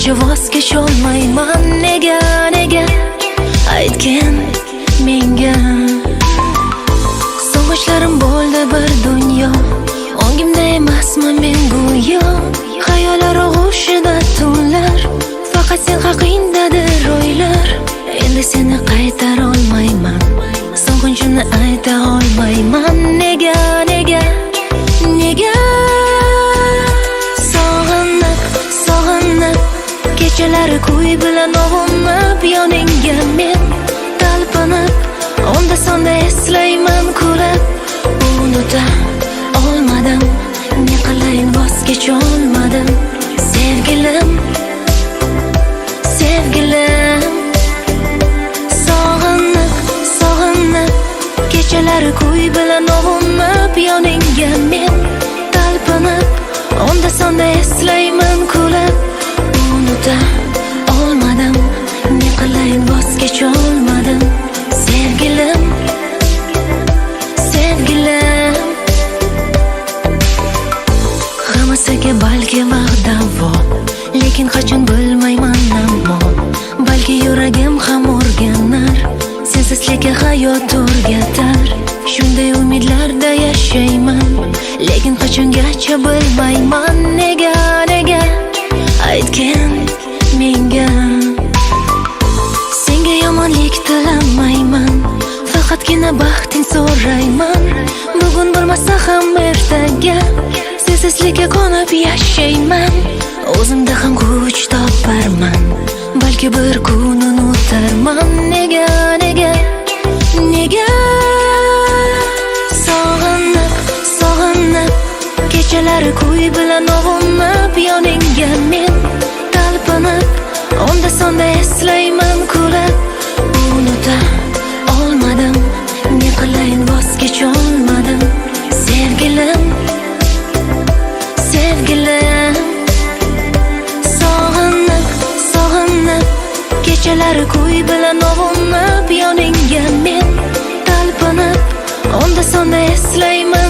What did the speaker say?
qilguncha voz kecholmayman. Nega aytgin menga. Sog'ishlarim bo'ldi bir dunyo, ongimda emasman men go'yo. Xayollar og'ushida tunlar, faqat sen haqingdadir o'ylar. Endi seni qaytara olmayman, sog'inchimni ayta olmayman. Nega sog'inib kechalari kuy bilan ovunib yoningga men talpinib, onda sonda eslayman kulib. Unuta olmadim, ne qilayin voz kecholmadim. Sevgilim sog'inib kechalari kuy bilan ovunib yoningga men talpinib, onda sonda eslayman kulib. Unuta olmadim, ne qilayin voz kecholmadim. Sevgilim hammasiga balki vaqtdan bor, lekin qachon bilmayman ammo. Balki yuragim ham o'rganar, sensizlikka hayot o'rgatar. Shunday umidlarda yashayman, lekin qachongacha bilmayman. Nega aytgin menga. Senga yomonlik tilamayman, faqatgina baxting so'rayman. Bugun bo'lmasa ham ertaga sensizlikka ko'nib yashayman. O'zimda ham kuch toparman, balki bir kun unutarman. Nega sog'inib kechalari kuy bilan ovunib yoningga men talpinib, onda sonda eslayman kulib. Unuta olmadim, ne qilayin voz kecholmadim. Sevgilim sog'inib kechalari kuy bilan ovunib yoningga men talpinib, onda sonda eslayman